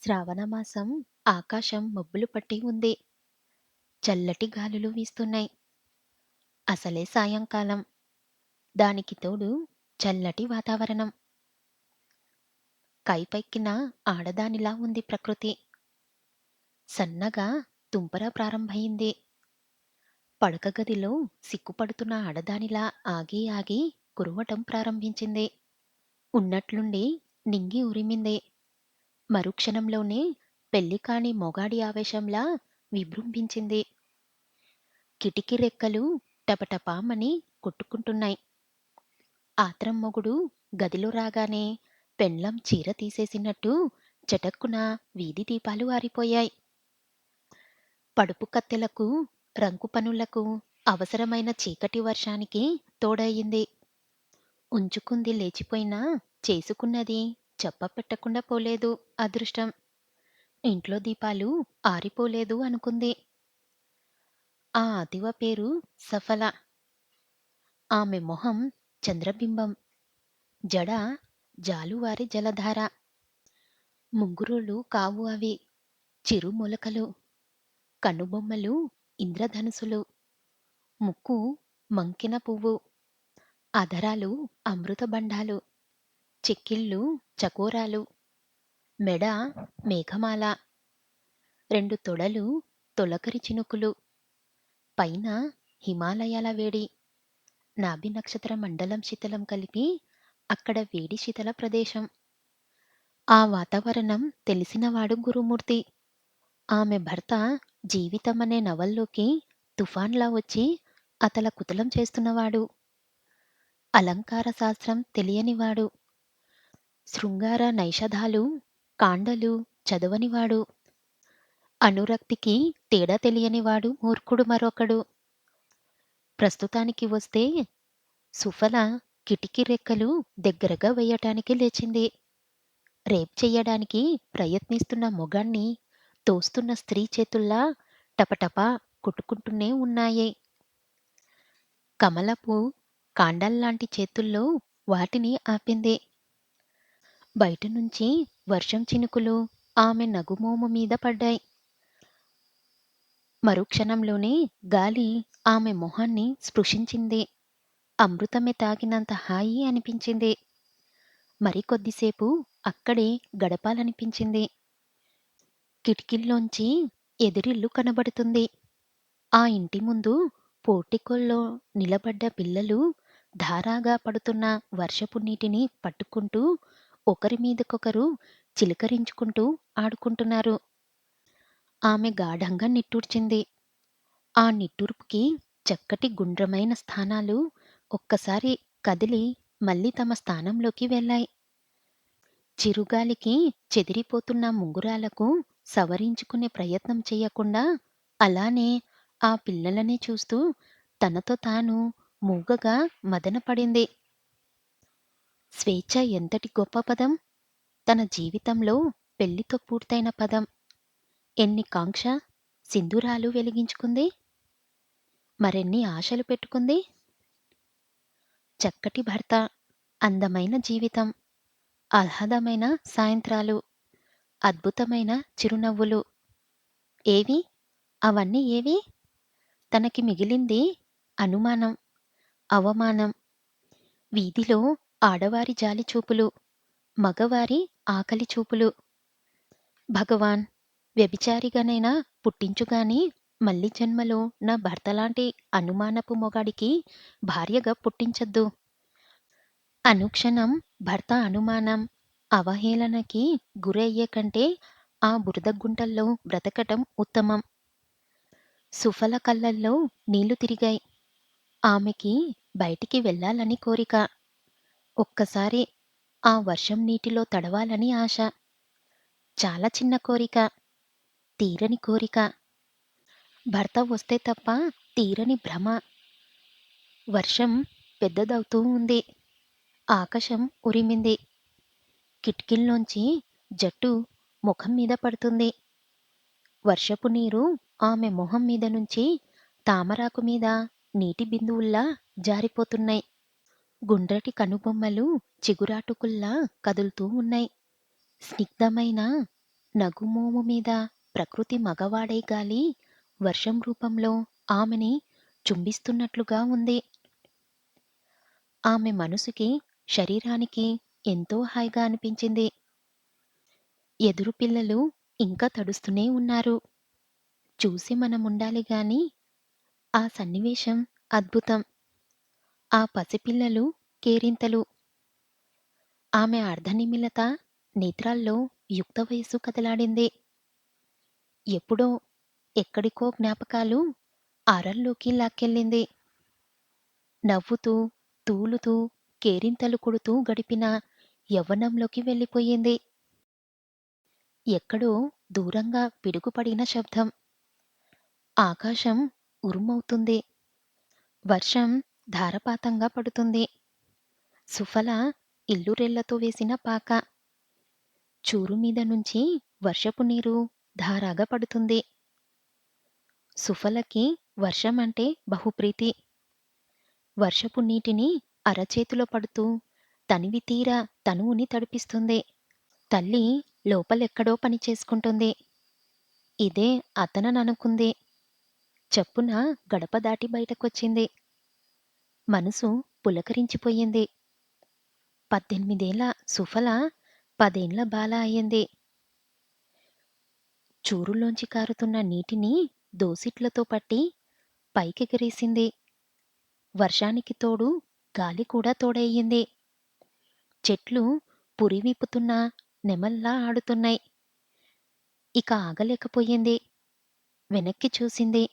శ్రావణమాసం ఆకాశం మబ్బులు పట్టి ఉంది. చల్లటి గాలులు వీస్తున్నాయి. అసలే సాయంకాలం. దానికి తోడు చల్లటి వాతావరణం. కైపెక్కిన ఆడదానిలా ఉంది ప్రకృతి. సన్నగా తుంపర ప్రారంభయింది. పడక గదిలో సిగ్గుపడుతున్న ఆడదానిలా ఆగి ఆగి కురవటం ప్రారంభించింది. ఉన్నట్లుండి నింగి ఉరిమింది. మరుక్షణంలోనే పెళ్లికాని మొగాడి ఆవేశంలా విజృంభించింది. కిటికీ రెక్కలు టపటపామని కొట్టుకుంటున్నాయి. ఆత్రం మొగుడు గదిలో రాగానే పెండ్లం చీర తీసేసినట్టు చటక్కున వీధి దీపాలు ఆరిపోయాయి. పడుపు కత్తెలకు, రంకు పనులకు అవసరమైన చీకటి వర్షానికి తోడయింది. ఉంచుకుంది లేచిపోయినా చేసుకున్నది చెప్పపెట్టకుండా పోలేదు అదృష్టం. ఇంట్లో దీపాలు ఆరిపోలేదు అనుకుంది. ఆ అతివ పేరు సఫల. ఆమె మొహం చంద్రబింబం. జడ జాలువారి జలధార. ముంగురులు కావు అవి, చిరుమొలకలు. కనుబొమ్మలు ఇంద్రధనుసులు. ముక్కు మంకిన పువ్వు. అధరాలు అమృతబండాలు. చెక్కిళ్ళు చకోరాలు. మెడ మేఘమాల. రెండు తొడలు తొలకరి చినుకులు. పైన హిమాలయాల వేడి. నాభి నక్షత్ర మండలం శీతలం కలిపి అక్కడ వేడి శీతల ప్రదేశం. ఆ వాతావరణం తెలిసినవాడు గురుమూర్తి. ఆమె భర్త జీవితమనే నవల్లోకి తుఫాన్లా వచ్చి అతల కుతలం చేస్తున్నవాడు. అలంకార శాస్త్రం తెలియనివాడు. శృంగార నైషధాలు కాండలు చదవనివాడు. అనురక్తికి తేడా తెలియనివాడు మూర్ఖుడు మరొకడు. ప్రస్తుతానికి వస్తే సుఫల కిటికీ రెక్కలు దగ్గరగా వేయటానికి లేచింది. రేప్ చెయ్యడానికి ప్రయత్నిస్తున్న మొగాణ్ణి తోస్తున్న స్త్రీ చేతుల్లా టపటపా కొట్టుకుంటూనే ఉన్నాయి. కమలపు కాండాల్లాంటి చేతుల్లో వాటిని ఆపింది. బయటనుంచి వర్షం చినుకులు ఆమె నగుమోము మీద పడ్డాయి. మరుక్షణంలోనే గాలి ఆమె మొహాన్ని స్పృశించింది. అమృతమే తాగినంత హాయి అనిపించింది. మరికొద్దిసేపు అక్కడే గడపాలనిపించింది. కిటికీల్లోంచి ఎదురిల్లు కనబడుతుంది. ఆ ఇంటి ముందు పోర్టికోల్లో నిలబడ్డ పిల్లలు ధారాగా పడుతున్న వర్షపు నీటిని పట్టుకుంటూ ఒకరిమీదకొకరు చిలకరించుకుంటూ ఆడుకుంటున్నారు. ఆమె గాఢంగా నిట్టూర్చింది. ఆ నిట్టూర్పుకి చక్కటి గుండ్రమైన స్థానాలు ఒక్కసారి కదిలి మళ్ళీ తమ స్థానంలోకి వెళ్ళాయి. చిరుగాలికి చెదిరిపోతున్న ముంగురాలకు సవరించుకునే ప్రయత్నం చెయ్యకుండా అలానే ఆ పిల్లలనే చూస్తూ తనతో తాను మూగగా మదనపడింది. స్వేచ్ఛ ఎంతటి గొప్ప పదం! తన జీవితంలో పెళ్లితో పూర్తయిన పదం. ఎన్ని కాంక్ష సింధూరాలు వెలిగించుకుంది. మరెన్ని ఆశలు పెట్టుకుంది. చక్కటి భర్త, అందమైన జీవితం, ఆహ్లాదమైన సాయంత్రాలు, అద్భుతమైన చిరునవ్వులు. ఏవి? అవన్నీ ఏవి? తనకి మిగిలింది అనుమానం, అవమానం. వీధిలో ఆడవారి జాలి చూపులు, మగవారి ఆకలి చూపులు. భగవాన్, వ్యభిచారిగానైనా పుట్టించుగాని మళ్ళీ జన్మలో నా భర్తలాంటి అనుమానపు మొగాడికి భార్యగా పుట్టించొద్దు. అనుక్షణం భర్త అనుమానం, అవహేళనకి గురయ్యే కంటే ఆ బురద గుంటల్లో బ్రతకటం ఉత్తమం. సుఫల కళ్ళల్లో నీళ్లు తిరిగాయి. ఆమెకి బయటికి వెళ్ళాలని కోరిక. ఒక్కసారి ఆ వర్షం నీటిలో తడవాలని ఆశ. చాలా చిన్న కోరిక, తీరని కోరిక. భర్త వస్తే తప్ప తీరని భ్రమ. వర్షం పెద్దదవుతూ ఉంది. ఆకాశం ఉరిమింది. కిటికీల్లోంచి జట్టు ముఖం మీద పడుతుంది. వర్షపు నీరు ఆమె మొహం మీద నుంచి తామరాకు మీద నీటి బిందువుల్లా జారిపోతున్నాయి. గుండ్రటి కనుబొమ్మలు చిగురాటుకుల్లా కదులుతూ ఉన్నాయి. స్నిగ్ధమైన నగుమోము మీద ప్రకృతి మగవాడై గాలి వర్షం రూపంలో ఆమెని చుంబిస్తున్నట్లుగా ఉంది. ఆమె మనసుకి, శరీరానికి ఎంతో హాయిగా అనిపించింది. ఎదురు పిల్లలు ఇంకా తడుస్తూనే ఉన్నారు. చూసి మనముండాలి గాని ఆ సన్నివేశం అద్భుతం. ఆ పసిపిల్లలు కేరింతలు, ఆమె అర్ధనిమిలత నేత్రాల్లో యుక్త వయస్సు కదలాడింది. ఎప్పుడో, ఎక్కడికో జ్ఞాపకాలు అరల్లోకి లాక్కెళ్ళింది. నవ్వుతూ, తూలుతూ, కేరింతలు కొడుతూ గడిపిన యవ్వనంలోకి వెళ్ళిపోయింది. ఎక్కడో దూరంగా పిడుగుపడిన శబ్దం. ఆకాశం ఉరుమవుతుంది. వర్షం ధారపాతంగా పడుతుంది. సుఫల ఇల్లురెళ్లతో వేసిన పాక. చూరు మీద నుంచి వర్షపు నీరు ధారాగా పడుతుంది. సుఫలకి వర్షమంటే బహుప్రీతి. వర్షపు నీటిని అరచేతిలో పడుతూ తనివి తీరా తనువుని తడిపిస్తుంది. తల్లి లోపలెక్కడో పని చేసుకుంటుంది. ఇదే అతనననుకుంది. చప్పున గడప దాటి బయటకొచ్చింది. మనసు పులకరించిపోయింది. 18 ఏళ్ల సుఫల 10 ఏండ్ల బాల అయింది. చూరులోంచి కారుతున్న నీటిని దోసిట్లతో పట్టి పైకెగరేసింది. వర్షానికి తోడు గాలి కూడా తోడయ్యింది. చెట్లు పురివిప్పుతున్న నెమల్లా ఆడుతున్నాయి. ఇక ఆగలేకపోయింది. వెనక్కి చూసింది.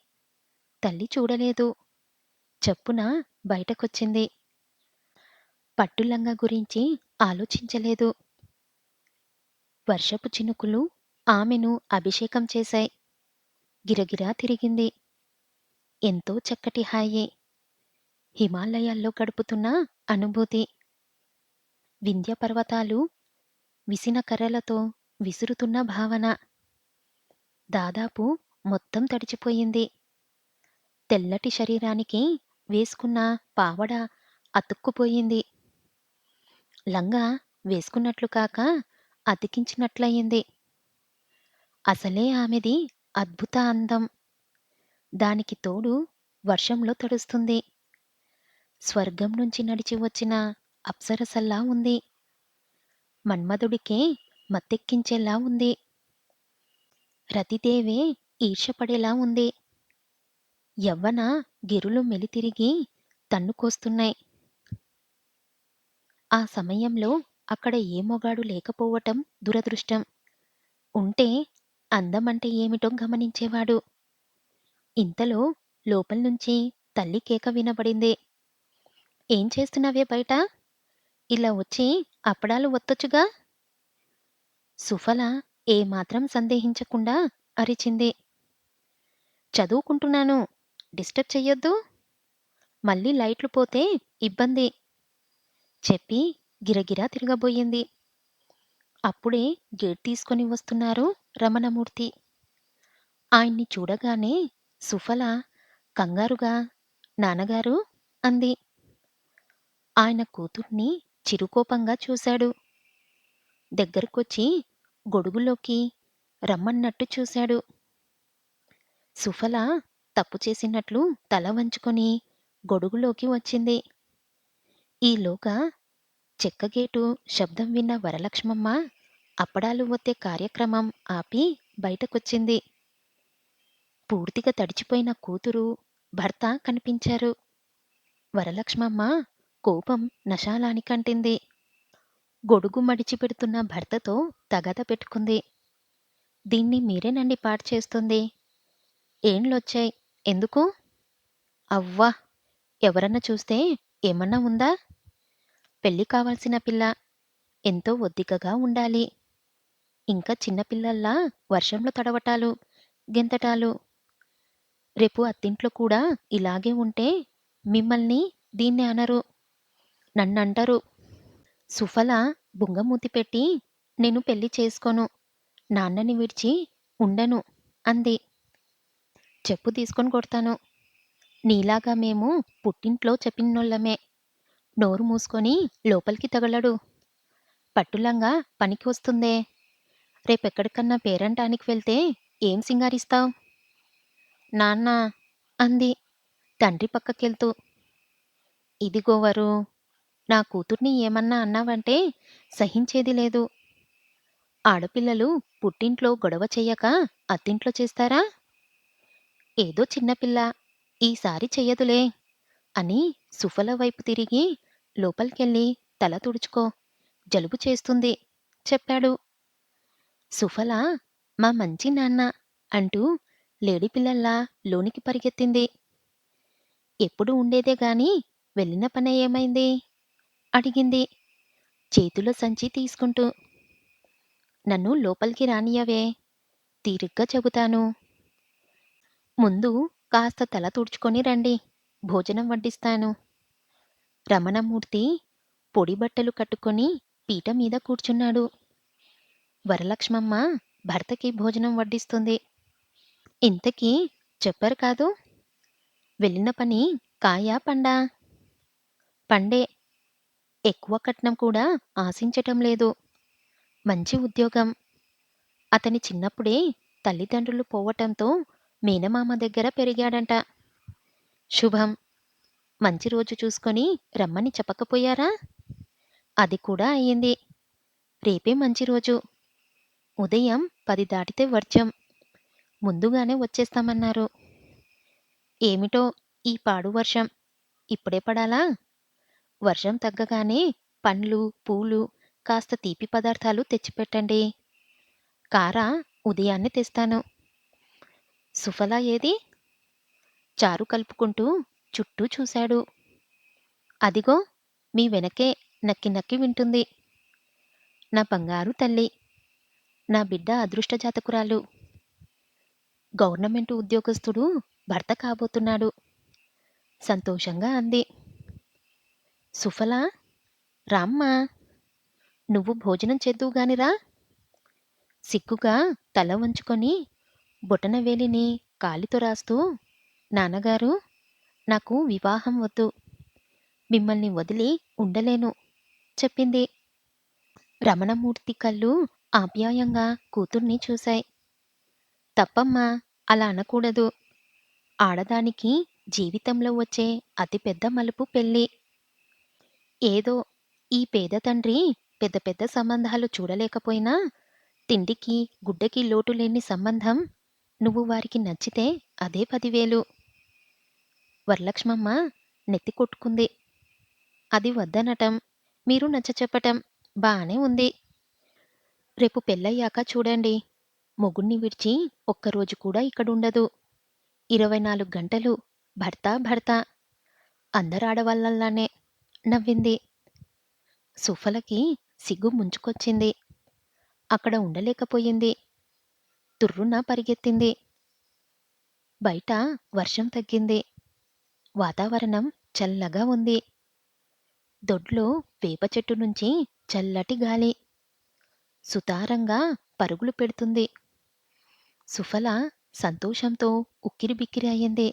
తల్లి చూడలేదు. చప్పున బయటకొచ్చింది. పట్టులంగా గురించి ఆలోచించలేదు. వర్షపు చినుకులు ఆమెను అభిషేకం చేశాయి. గిరగిరా తిరిగింది. ఎంతో చక్కటి హాయి. హిమాలయాల్లో గడుపుతున్న అనుభూతి. వింధ్య పర్వతాలు విసిన కర్రలతో విసురుతున్న భావన. దాదాపు మొత్తం తడిచిపోయింది. తెల్లటి శరీరానికి వేసుకున్న పావడ అతుక్కుపోయింది. లంగా వేసుకున్నట్లు కాక అతికించినట్లయింది. అసలే ఆమెది అద్భుత అందం. దానికి తోడు వర్షంలో తడుస్తుంది. స్వర్గం నుంచి నడిచి వచ్చిన అప్సరసల్లా ఉంది. మన్మధుడికే మత్తెక్కించేలా ఉంది. రతిదేవే ఈర్ష్యపడేలా ఉంది. యవ్వన గిరులు మెలితిరిగి తన్నుకొస్తున్నాయి. ఆ సమయంలో అక్కడ ఏ మొగాడు లేకపోవటం దురదృష్టం. ఉంటే అందమంటే ఏమిటో గమనించేవాడు. ఇంతలో లోపల్నుంచి తల్లి కేక వినబడింది. ఏం చేస్తున్నావే బయట? ఇలా వచ్చి అప్పడాలు వత్తొచ్చుగా? సుఫల ఏమాత్రం సందేహించకుండా అరిచింది. చదువుకుంటున్నాను. డిస్టర్బ్ చెయ్యొద్దు. మళ్ళీ లైట్లు పోతే ఇబ్బంది. చెప్పి గిరగిరా తిరగబోయింది. అప్పుడే గేట్ తీసుకొని వస్తున్నారు రమణమూర్తి. ఆయన్ని చూడగానే సుఫల కంగారుగా నాన్నగారు అంది. ఆయన కూతుర్ని చిరుకోపంగా చూశాడు. దగ్గరకొచ్చి గొడుగులోకి రమ్మన్నట్టు చూశాడు. సుఫల తప్పు చేసినట్లు తల వంచుకొని గొడుగులోకి వచ్చింది. ఈలోగా చెక్కగేటు శబ్దం విన్న వరలక్ష్మమ్మ అప్పడాలు వత్తే కార్యక్రమం ఆపి బయటకొచ్చింది. పూర్తిగా తడిచిపోయిన కూతురు, భర్త కనిపించారు. వరలక్ష్మమ్మ కోపం నశాలానికంటింది. గొడుగు మడిచిపెడుతున్న భర్తతో తగాదా పెట్టుకుంది. దీన్ని మీరేనండి పాడు చేస్తుంది. ఏండ్లొచ్చాయి. ఎందుకు? అవ్వా! ఎవరన్నా చూస్తే ఏమన్నా ఉందా? పెళ్లి కావాల్సిన పిల్ల. ఎంతో ఒద్దికగా ఉండాలి. ఇంకా చిన్నపిల్లల్లా వర్షంలో తడవటాలు, గెంతటాలు. రేపు అత్తింట్లో కూడా ఇలాగే ఉంటే మిమ్మల్ని దీన్ని అనరు. నన్నంటరు. సుఫల బుంగమూతి పెట్టి నేను పెళ్లి చేసుకోను. నాన్నని విడిచి ఉండను అంది. చెప్పు తీసుకొని కొడతాను. నీలాగా మేము పుట్టింట్లో చెప్పినోళ్ళమే. నోరు మూసుకొని లోపలికి తగలడు. పట్టులంగా పనికి వస్తుందే. రేపెక్కడికన్నా పేరంటానికి వెళ్తే ఏం సింగారిస్తావు? నాన్నా అంది తండ్రి పక్కకెళ్తూ. ఇదిగో వరూ, నా కూతుర్ని ఏమన్నా అన్నావంటే సహించేది లేదు. ఆడపిల్లలు పుట్టింట్లో గొడవ చెయ్యక అత్తింట్లో చేస్తారా? ఏదో చిన్నపిల్ల, ఈసారి చెయ్యదులే అని సుఫల వైపు తిరిగి లోపలికెళ్ళి తల తుడుచుకో, జలుబు చేస్తుంది చెప్పాడు. సుఫల మా మంచి నాన్న అంటూ లేడిపిల్లల్లా లోనికి పరిగెత్తింది. ఎప్పుడు ఉండేదే గాని వెళ్ళిన పనే ఏమైంది? అడిగింది చేతిలో సంచి తీసుకుంటూ. నన్ను లోపలికి రానియ్యవే, తీరిగ్గా చెబుతాను. ముందు కాస్త తల తుడుచుకొని రండి, భోజనం వడ్డిస్తాను. రమణమూర్తి పొడి బట్టలు కట్టుకొని పీట మీద కూర్చున్నాడు. వరలక్ష్మమ్మ భర్తకి భోజనం వడ్డిస్తుంది. ఇంతకీ చెప్పరు కాదు, వెళ్ళిన పని కాయా పండా? పండే. ఎక్కువ కట్నం కూడా ఆశించటం లేదు. మంచి ఉద్యోగం. అతని చిన్నప్పుడే తల్లిదండ్రులు పోవటంతో మేనమామ దగ్గర పెరిగాడంట. శుభం. మంచి రోజు చూసుకొని రమ్మని చెప్పకపోయారా? అది కూడా అయ్యింది. రేపే మంచి రోజు. ఉదయం 10 దాటితే వర్జం. ముందుగానే వచ్చేస్తామన్నారు. ఏమిటో ఈ పాడు వర్షం, ఇప్పుడే పడాలా? వర్షం తగ్గగానే పండ్లు, పూలు, కాస్త తీపి పదార్థాలు తెచ్చిపెట్టండి. కార ఉదయాన్నే తెస్తాను. సుఫల ఏది? చారు కలుపుకుంటూ చుట్టూ చూశాడు. అదిగో మీ వెనకే నక్కి నక్కి వింటుంది. నా బంగారు తల్లి, నా బిడ్డ అదృష్టజాతకురాలు. గవర్నమెంటు ఉద్యోగస్తుడు భర్త కాబోతున్నాడు సంతోషంగా అంది. సుఫల, రామ్మా, నువ్వు భోజనం చేద్దువుగానిరా. సిగ్గుగా తల వంచుకొని బొటనవేలిని కాలితో రాస్తూ, నాన్నగారు, నాకు వివాహం వద్దు, మిమ్మల్ని వదిలి ఉండలేను చెప్పింది. రమణమూర్తి కళ్ళు ఆప్యాయంగా కూతుర్ని చూశాయి. తప్పమ్మా, అలా అనకూడదు. ఆడదానికి జీవితంలో వచ్చే అతిపెద్ద మలుపు పెళ్ళి. ఏదో ఈ పేద తండ్రి పెద్ద పెద్ద సంబంధాలు చూడలేకపోయినా తిండికి గుడ్డకి లోటు లేని సంబంధం, నువ్వు వారికి నచ్చితే అదే 10,000. వరలక్ష్మమ్మ నెత్తి కొట్టుకుంది. అది వద్దనటం, మీరు నచ్చచెప్పటం బానే ఉంది. రేపు పెళ్ళయ్యాక చూడండి, మొగుణ్ణి విడిచి ఒక్కరోజు కూడా ఇక్కడుండదు. 24 గంటలు భర్త భర్త. అందరాడవాళ్ళల్లానే నవ్వింది. సుఫలకి సిగ్గు ముంచుకొచ్చింది. అక్కడ ఉండలేకపోయింది. తుర్రున పరిగెత్తింది. బయట వర్షం తగ్గింది. వాతావరణం చల్లగా ఉంది. దొడ్లో వేప చెట్టు నుంచి చల్లటి గాలి సుతారంగా పరుగులు పెడుతుంది. సుఫల సంతోషంతో ఉక్కిరిబిక్కిరి అయ్యింది.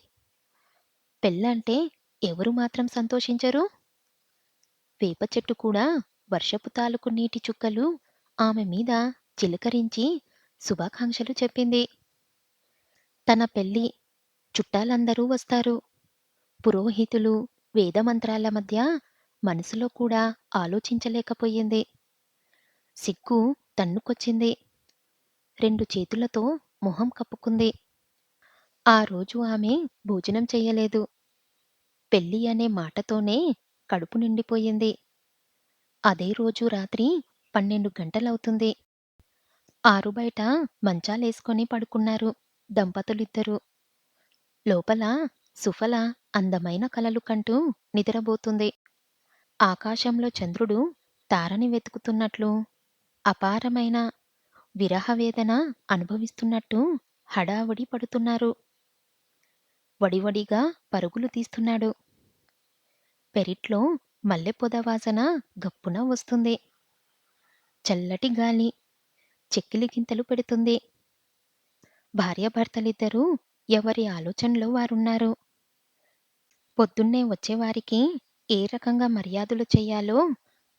పెళ్ళంటే ఎవరు మాత్రం సంతోషించరు? వేప చెట్టు కూడా వర్షపు తాలూకు నీటి చుక్కలు ఆమె మీద చిలకరించి శుభాకాంక్షలు చెప్పింది. తన పెళ్ళి, చుట్టాలందరూ వస్తారు. పురోహితులు, వేదమంత్రాల మధ్య మనసులో కూడా ఆలోచించలేకపోయింది. సిగ్గు తన్నుకొచ్చింది. 2 చేతులతో మొహం కప్పుకుంది. ఆ రోజు ఆమె భోజనం చెయ్యలేదు. పెళ్ళి అనే మాటతోనే కడుపు నిండిపోయింది. అదే రోజు రాత్రి 12 గంటలవుతుంది. ఆరుబయట మంచాలేసుకొని పడుకున్నారు దంపతులిద్దరూ. లోపల సుఫల అందమైన కలలు కంటూ నిద్రబోతుంది. ఆకాశంలో చంద్రుడు తారని వెతుకుతున్నట్లు, అపారమైన విరహవేదన అనుభవిస్తున్నట్టు హడావుడి పడుతున్నారు. వడివడిగా పరుగులు తీస్తున్నాడు. పెరిట్లో మల్లెపొద వాసన గప్పున వస్తుంది. చల్లటి గాలి చెక్కిలి గింతలు పెడుతుంది. భార్యాభర్తలిద్దరూ ఎవరి ఆలోచనలో వారున్నారు. పొద్దున్నే వచ్చేవారికి ఏ రకంగా మర్యాదలు చెయ్యాలో,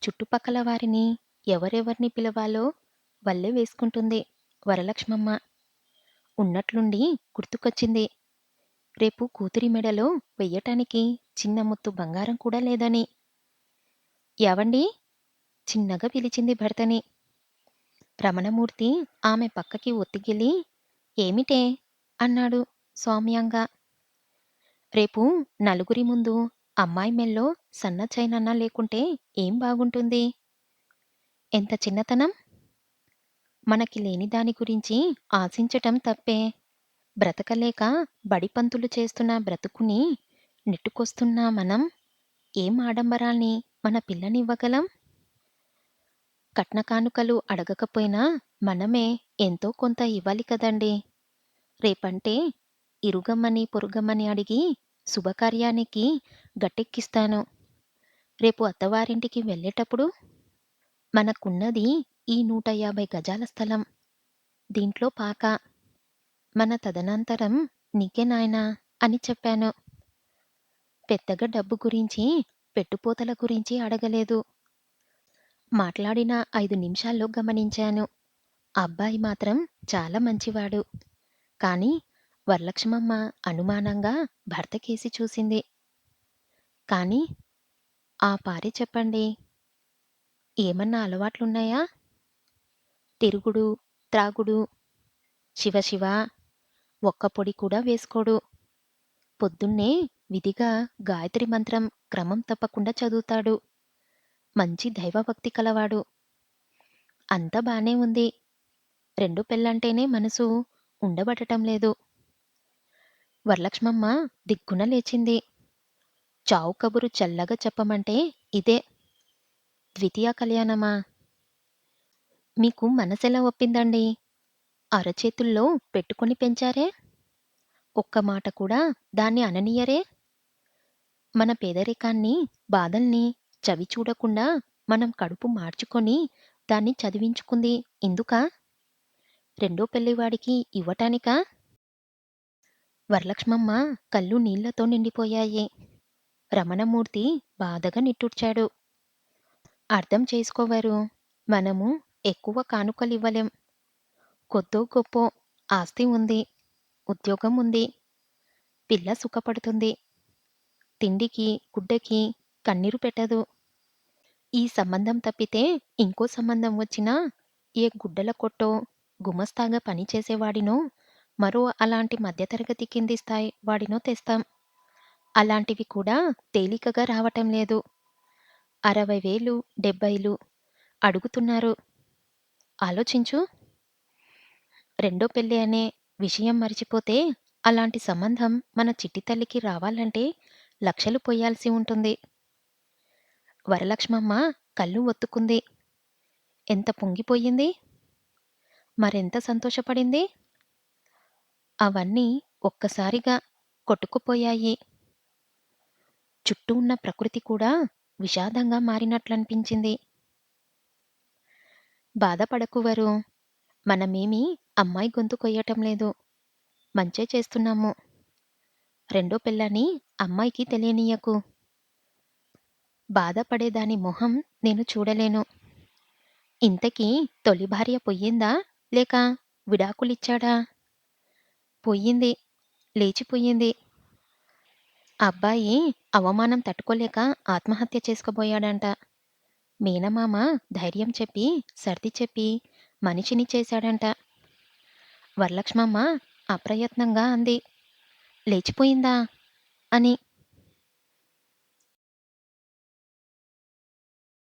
చుట్టుపక్కల వారిని ఎవరెవర్ని పిలవాలో వల్లె వేసుకుంటుంది వరలక్ష్మమ్మ. ఉన్నట్లుండి గుర్తుకొచ్చింది. రేపు కూతురి మెడలో వెయ్యటానికి చిన్న ముత్తు బంగారం కూడా లేదని. యావండి? చిన్నగా పిలిచింది భర్తని. రమణమూర్తి ఆమె పక్కకి ఒత్తిగిలి, ఏమిటే? అన్నాడు సౌమ్యంగా. రేపు నలుగురి ముందు అమ్మాయి మెల్లో సన్న చైనన్నా లేకుంటే ఏం బాగుంటుంది? ఎంత చిన్నతనం? మనకి లేని దాని గురించి ఆశించటం తప్పే. బ్రతకలేక బడిపంతులు చేస్తున్న బ్రతుకుని నెట్టుకొస్తున్న మనం ఏం ఆడంబరాల్ని మన పిల్లనివ్వగలం? కట్నకానుకలు అడగకపోయినా మనమే ఎంతో కొంత ఇవ్వాలి కదండీ! రేపంటే ఇరుగమ్మని, పొరుగమ్మని అడిగి శుభకార్యానికి గట్టెక్కిస్తాను. రేపు అత్తవారింటికి వెళ్ళేటప్పుడు మనకున్నది ఈ 150 గజాల స్థలం. దీంట్లో పాక. మన తదనంతరం నీకే నాయనా అని చెప్పాను. పెద్దగా డబ్బు గురించి, పెట్టుపోతల గురించి అడగలేదు. మాట్లాడిన 5 నిమిషాల్లో గమనించాను. అబ్బాయి మాత్రం చాలా మంచివాడు. కాని వరలక్ష్మమ్మ అనుమానంగా భర్తకేసి చూసింది. కాని ఆ పారె చెప్పండి. ఏమన్నా అలవాట్లున్నాయా? తిరుగుడు, త్రాగుడు. శివ శివ ఒక్క పొడి కూడా వేసుకోడు. పొద్దున్నే విధిగా గాయత్రి మంత్రం క్రమం తప్పకుండా చదువుతాడు. మంచి దైవభక్తి కలవాడు. అంతా బానే ఉంది. రెండో పెళ్ళంటేనే మనసు ఉండబడటం లేదు. వరలక్ష్మమ్మ దిగ్గున లేచింది. చావు కబురు చల్లగా చెప్పమంటే ఇదే. ద్వితీయ కళ్యాణమా? మీకు మనసెలా ఒప్పిందండి? అరచేతుల్లో పెట్టుకొని పెంచారే? ఒక్క మాట కూడా దాన్ని అననీయరే? మన పేదరికాన్ని, బాధల్ని చవిచూడకుండా మనం కడుపు మార్చుకొని దాన్ని చదివించుకుంది ఇందుకా? రెండో పెళ్లివాడికి ఇవ్వటానికా? వరలక్ష్మమ్మ కళ్ళు నీళ్లతో నిండిపోయాయి. రమణమూర్తి బాధగా నిట్టూర్చాడు. అర్థం చేసుకోవరు. మనము ఎక్కువ కానుకలివ్వలేం. కొద్దో గొప్పో ఆస్తి ఉంది. ఉద్యోగం ఉంది. పిల్ల సుఖపడుతుంది. తిండికి, గుడ్డకి కన్నీరు పెట్టదు. ఈ సంబంధం తప్పితే ఇంకో సంబంధం వచ్చినా ఏ గుడ్డల కొట్టో, గుమస్తాగా పనిచేసేవాడినో, మరో అలాంటి మధ్యతరగతి కింది స్థాయి వాడినో తెస్తాం. అలాంటివి కూడా తేలికగా రావటం లేదు. 60,000, 70,000 అడుగుతున్నారు. ఆలోచించు. రెండో పెళ్ళి అనే విషయం మరిచిపోతే అలాంటి సంబంధం మన చిట్టి తల్లికి రావాలంటే లక్షలు పొయ్యాల్సి ఉంటుంది. వరలక్ష్మమ్మ కళ్ళు ఒత్తుకుంది. ఎంత పొంగిపోయింది! మరెంత సంతోషపడింది! అవన్నీ ఒక్కసారిగా కొట్టుకుపోయాయి. చుట్టూ ఉన్న ప్రకృతి కూడా విషాదంగా మారినట్లనిపించింది. బాధపడకువరు. మనమేమీ అమ్మాయి గొంతు కొయ్యటం లేదు. మంచే చేస్తున్నాము. రెండో పెళ్ళని అమ్మాయికి తెలియనీయకు. బాధపడేదాని మొహం నేను చూడలేను. ఇంతకీ తొలి భార్య పొయ్యిందా? లేక విడాకులిచ్చాడా? పొయ్యింది. లేచిపోయింది. అబ్బాయి అవమానం తట్టుకోలేక ఆత్మహత్య చేసుకోబోయాడంట. మేనమామ ధైర్యం చెప్పి, సర్ది చెప్పి మనిషిని చేశాడంట. వరలక్ష్మమ్మ అప్రయత్నంగా అంది. లేచిపోయిందా? అని.